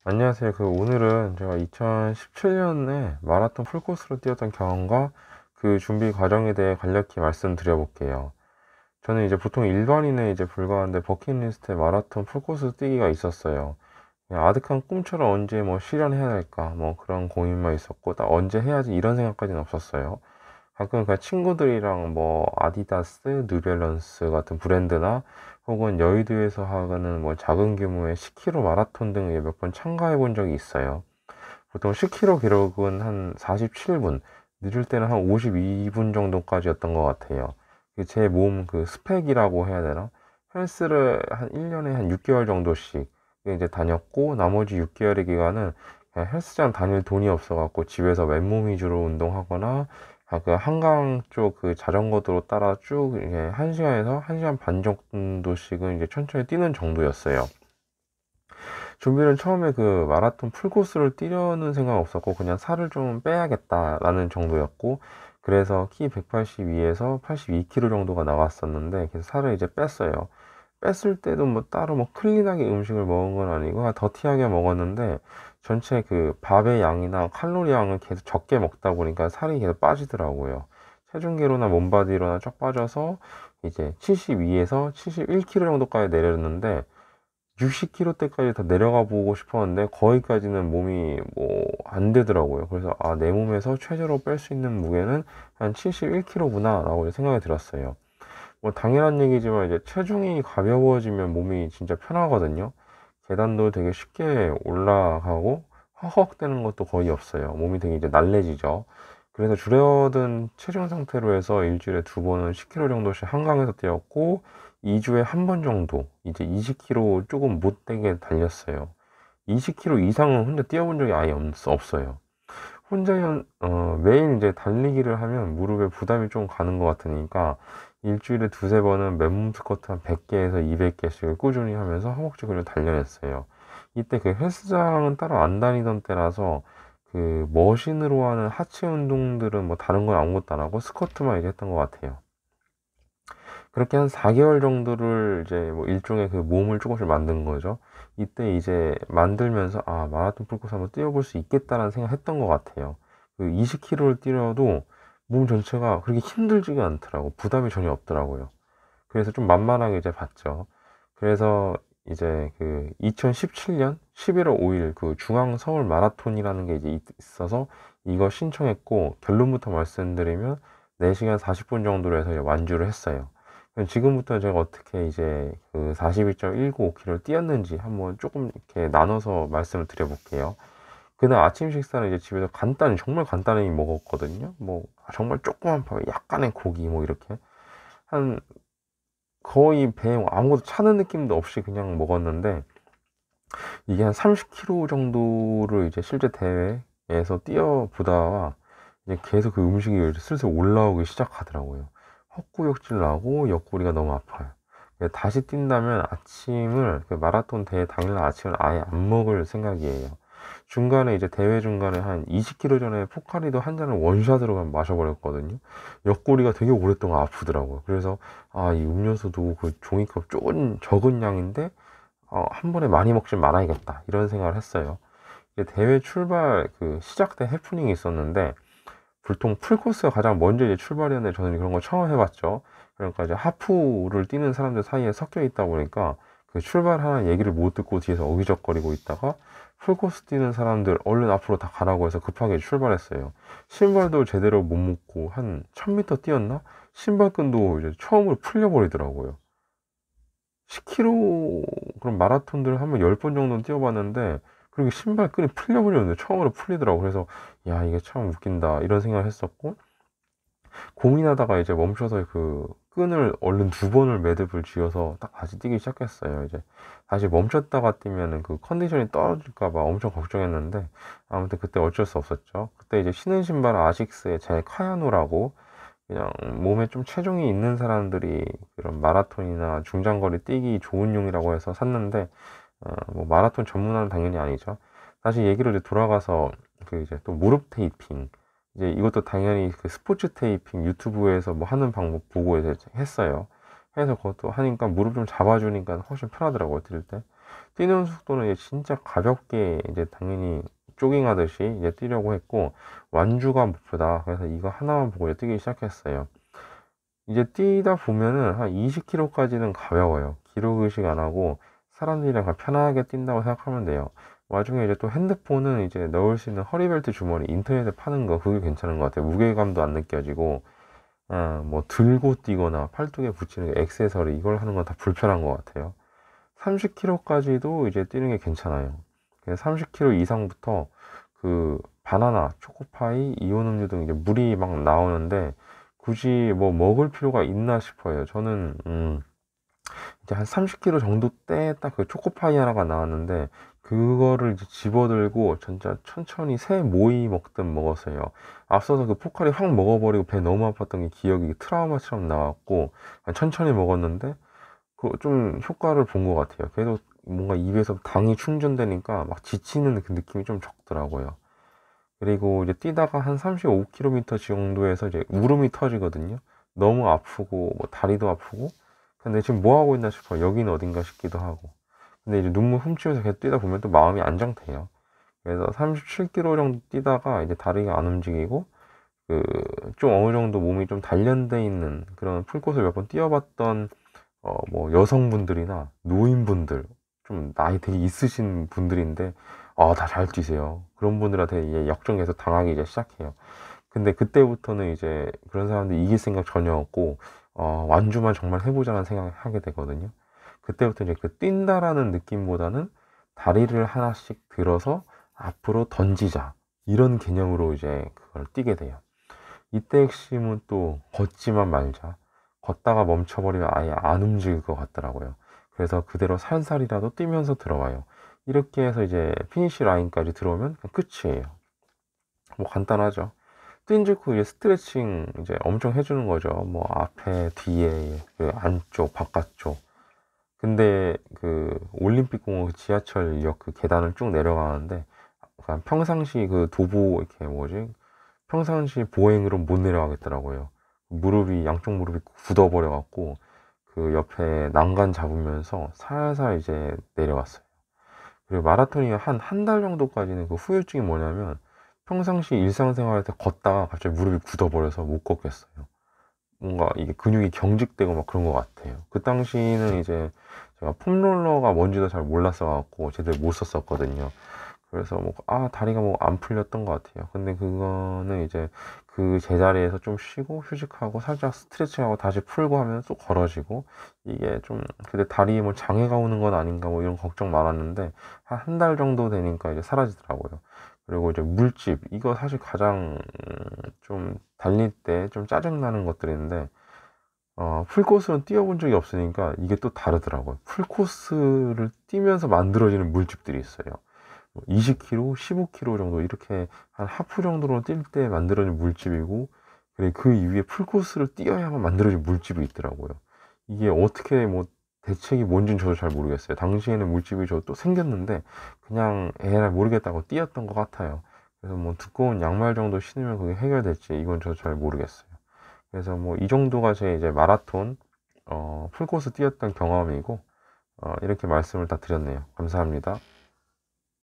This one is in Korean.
안녕하세요. 오늘은 제가 2017년에 마라톤 풀코스로 뛰었던 경험과 그 준비 과정에 대해 간략히 말씀드려 볼게요. 저는 이제 보통 일반인에 이제 불과한데 버킷리스트에 마라톤 풀코스 뛰기가 있었어요. 그냥 아득한 꿈처럼 언제 뭐 실현해야 될까 뭐 그런 고민만 있었고 딱 언제 해야지 이런 생각까지는 없었어요. 가끔 그냥 친구들이랑 뭐 아디다스, 뉴밸런스 같은 브랜드나 혹은 여의도에서 하는 뭐 작은 규모의 10km 마라톤 등에 몇 번 참가해 본 적이 있어요. 보통 10km 기록은 한 47분, 늦을 때는 한 52분 정도까지였던 것 같아요. 제 몸 그 스펙이라고 해야 되나? 헬스를 한 1년에 한 6개월 정도씩 이제 다녔고, 나머지 6개월의 기간은 그냥 헬스장 다닐 돈이 없어갖고 집에서 맨몸 위주로 운동하거나 그 한강 쪽 그 자전거 도로 따라 쭉 이게 1시간에서 1시간 반 정도씩은 이제 천천히 뛰는 정도였어요. 준비는 처음에 그 마라톤 풀코스를 뛰려는 생각 없었고 그냥 살을 좀 빼야겠다라는 정도였고, 그래서 키 182에서 82kg 정도가 나왔었는데 그래서 살을 이제 뺐어요. 뺐을 때도 뭐 따로 뭐 클린하게 음식을 먹은 건 아니고 그냥 더티하게 먹었는데, 전체 그 밥의 양이나 칼로리 양을 계속 적게 먹다 보니까 살이 계속 빠지더라고요. 체중계로나 몸바디로나 쫙 빠져서 이제 72에서 71kg 정도까지 내렸는데, 60kg대까지 다 내려가 보고 싶었는데 거기까지는 몸이 뭐 안 되더라고요. 그래서 내 몸에서 최저로 뺄 수 있는 무게는 한 71kg구나 라고 생각이 들었어요. 뭐 당연한 얘기지만 이제 체중이 가벼워지면 몸이 진짜 편하거든요. 계단도 되게 쉽게 올라가고 허헉대는 것도 거의 없어요. 몸이 되게 이제 날래지죠. 그래서 줄어든 체중 상태로 해서 일주일에 2번은 10km 정도씩 한강에서 뛰었고, 2주에 한 번 정도 이제 20km 조금 못되게 달렸어요. 20km 이상은 혼자 뛰어본 적이 아예 없어요. 혼자 매일 이제 달리기를 하면 무릎에 부담이 좀 가는 것 같으니까 일주일에 두세 번은 맨몸 스쿼트 한 100개에서 200개씩을 꾸준히 하면서 허벅지 근육 단련했어요. 이때 그 헬스장은 따로 안 다니던 때라서 그 머신으로 하는 하체 운동들은 뭐 다른 건 아무것도 안 하고 스쿼트만 이제 했던 것 같아요. 그렇게 한 4개월 정도를 이제 뭐 일종의 그 몸을 조금씩 만든 거죠. 이때 이제 만들면서 마라톤 풀코스 한번 뛰어볼 수 있겠다라는 생각했던 것 같아요. 그 20km를 뛰어도 몸 전체가 그렇게 힘들지가 않더라고. 부담이 전혀 없더라고요. 그래서 좀 만만하게 이제 봤죠. 그래서 이제 그 2017년 11월 5일 그 중앙 서울 마라톤이라는 게 이제 있어서 이거 신청했고, 결론부터 말씀드리면 4시간 40분 정도로 해서 완주를 했어요. 그럼 지금부터 제가 어떻게 이제 그 42.195km를 뛰었는지 한번 조금 이렇게 나눠서 말씀을 드려볼게요. 그날 아침 식사는 이제 집에서 간단히, 정말 간단히 먹었거든요. 뭐 정말 조그만 밥에 약간의 고기 뭐 이렇게 한 거의 배에 아무것도 차는 느낌도 없이 그냥 먹었는데, 이게 한 30km 정도를 이제 실제 대회에서 뛰어보다가 이제 계속 그 음식이 슬슬 올라오기 시작하더라고요. 헛구역질 나고 옆구리가 너무 아파요. 다시 뛴다면 아침을 그 마라톤 대회 당일날 아침을 아예 안 먹을 생각이에요. 중간에 이제 대회 중간에 한 20km 전에 포카리도 한 잔을 원샷으로 그냥 마셔버렸거든요. 옆구리가 되게 오랫동안 아프더라고요. 그래서 이 음료수도 그 종이컵 조금 적은 양인데 한 번에 많이 먹지 말아야겠다 이런 생각을 했어요. 이제 대회 출발 그 시작 때 해프닝이 있었는데, 보통 풀코스가 가장 먼저 이제 출발이었는데 저는 그런 거 처음 해봤죠. 그러니까 이제 하프를 뛰는 사람들 사이에 섞여 있다 보니까 그 출발하는 얘기를 못 듣고 뒤에서 어기적거리고 있다가, 풀코스 뛰는 사람들 얼른 앞으로 다 가라고 해서 급하게 출발했어요. 신발도 제대로 못 묶고 한 1000m 뛰었나? 신발끈도 이제 처음으로 풀려버리더라고요. 10km 그럼 마라톤들 한번 10번 정도는 뛰어봤는데 그렇게 신발 끈이 풀려버렸는데 처음으로 풀리더라고. 그래서 야, 이게 참 웃긴다 이런 생각을 했었고, 고민하다가 이제 멈춰서 그 끈을 얼른 2번을 매듭을 지어서 딱 다시 뛰기 시작했어요. 이제 다시 멈췄다가 뛰면은 그 컨디션이 떨어질까봐 엄청 걱정했는데, 아무튼 그때 어쩔 수 없었죠. 그때 이제 신은 신발 아식스의 제 카야노라고, 그냥 몸에 좀 체중이 있는 사람들이 그런 마라톤이나 중장거리 뛰기 좋은 용이라고 해서 샀는데, 뭐 마라톤 전문화는 당연히 아니죠. 다시 얘기로 이제 돌아가서 그 이제 또 무릎 테이핑, 이제 이것도 당연히 그 스포츠 테이핑 유튜브에서 뭐 하는 방법 보고 이제 했어요. 해서 그것도 하니까 무릎 좀 잡아주니까 훨씬 편하더라고요, 뛸 때. 뛰는 속도는 이제 진짜 가볍게 이제 당연히 조깅하듯이 이제 뛰려고 했고, 완주가 목표다. 그래서 이거 하나만 보고 이제 뛰기 시작했어요. 이제 뛰다 보면은 한 20km까지는 가벼워요. 기록 의식 안 하고 사람들이랑 그냥 편하게 뛴다고 생각하면 돼요. 와중에 이제 또 핸드폰은 이제 넣을 수 있는 허리벨트 주머니 인터넷에 파는 거, 그게 괜찮은 것 같아요. 무게감도 안 느껴지고, 뭐 들고 뛰거나 팔뚝에 붙이는 액세서리 이걸 하는 건 다 불편한 것 같아요. 30km까지도 이제 뛰는 게 괜찮아요. 30km 이상부터 그 바나나, 초코파이, 이온 음료 등 이제 물이 막 나오는데, 굳이 뭐 먹을 필요가 있나 싶어요. 저는 이제 한 30km 정도 때 딱 그 초코파이 하나가 나왔는데, 그거를 이제 집어들고 진짜 천천히 새 모이 먹듯 먹었어요. 앞서서 그 포카리 확 먹어버리고 배 너무 아팠던 게 기억이 트라우마처럼 나왔고, 천천히 먹었는데 그 좀 효과를 본 것 같아요. 그래도 뭔가 입에서 당이 충전되니까 막 지치는 그 느낌이 좀 적더라고요. 그리고 이제 뛰다가 한 35km 정도에서 이제 울음이 터지거든요. 너무 아프고 뭐 다리도 아프고, 근데 지금 뭐 하고 있나 싶어. 여기는 어딘가 싶기도 하고. 근데 이제 눈물 훔치면서 계속 뛰다 보면 또 마음이 안정돼요. 그래서 37km 정도 뛰다가 이제 다리가 안 움직이고, 그 좀 어느 정도 몸이 좀 단련돼 있는 그런 풀코스를 몇 번 뛰어봤던 뭐 여성분들이나 노인분들, 좀 나이 되게 있으신 분들인데, 다 잘 뛰세요. 그런 분들한테 이제 역전해서 당하기 이제 시작해요. 근데 그때부터는 이제 그런 사람들 이길 생각 전혀 없고, 완주만 정말 해보자는 생각을 하게 되거든요. 그때부터 이제 그 뛴다라는 느낌보다는 다리를 하나씩 들어서 앞으로 던지자, 이런 개념으로 이제 그걸 뛰게 돼요. 이때 핵심은 또 걷지만 말자. 걷다가 멈춰버리면 아예 안 움직일 것 같더라고요. 그래서 그대로 살살이라도 뛰면서 들어와요. 이렇게 해서 이제 피니시 라인까지 들어오면 그냥 끝이에요. 뭐 간단하죠. 뛴 직후 이제 스트레칭 이제 엄청 해주는 거죠. 뭐 앞에, 뒤에, 그 안쪽, 바깥쪽. 근데 그 올림픽공원 지하철역 그 계단을 쭉 내려가는데, 약간 평상시 그 도보 이렇게 뭐지? 평상시 보행으로 못 내려가겠더라고요. 무릎이, 양쪽 무릎이 굳어버려갖고, 그 옆에 난간 잡으면서 살살 이제 내려왔어요. 그리고 마라톤이 한 달 정도까지는 그 후유증이 뭐냐면, 평상시 일상생활 때 걷다가 갑자기 무릎이 굳어버려서 못 걷겠어요. 뭔가 이게 근육이 경직되고 막 그런 것 같아요. 그 당시는 이제 제가 폼롤러가 뭔지도 잘 몰랐어갖고 제대로 못 썼었거든요. 그래서 뭐, 다리가 뭐 안 풀렸던 것 같아요. 근데 그거는 이제 그 제자리에서 좀 쉬고 휴식하고 살짝 스트레칭하고 다시 풀고 하면 또 걸어지고, 이게 좀, 근데 다리에 뭐 장애가 오는 건 아닌가 뭐 이런 걱정 많았는데, 한 달 정도 되니까 이제 사라지더라고요. 그리고 이제 물집, 이거 사실 가장 좀 달릴 때 좀 짜증나는 것들인데, 풀코스는 뛰어본 적이 없으니까 이게 또 다르더라고요. 풀코스를 뛰면서 만들어지는 물집들이 있어요. 20km, 15km 정도 이렇게 한 하프 정도로 뛸 때 만들어진 물집이고, 그리고 그 이후에 풀코스를 뛰어야만 만들어진 물집이 있더라고요. 이게 어떻게 뭐 대책이 뭔지는 저도 잘 모르겠어요. 당시에는 물집이 저 또 생겼는데 그냥 에라 모르겠다고 뛰었던 것 같아요. 그래서 뭐 두꺼운 양말 정도 신으면 그게 해결될지 이건 저도 잘 모르겠어요. 그래서 뭐 이 정도가 제 이제 마라톤 풀코스 뛰었던 경험이고, 이렇게 말씀을 다 드렸네요. 감사합니다.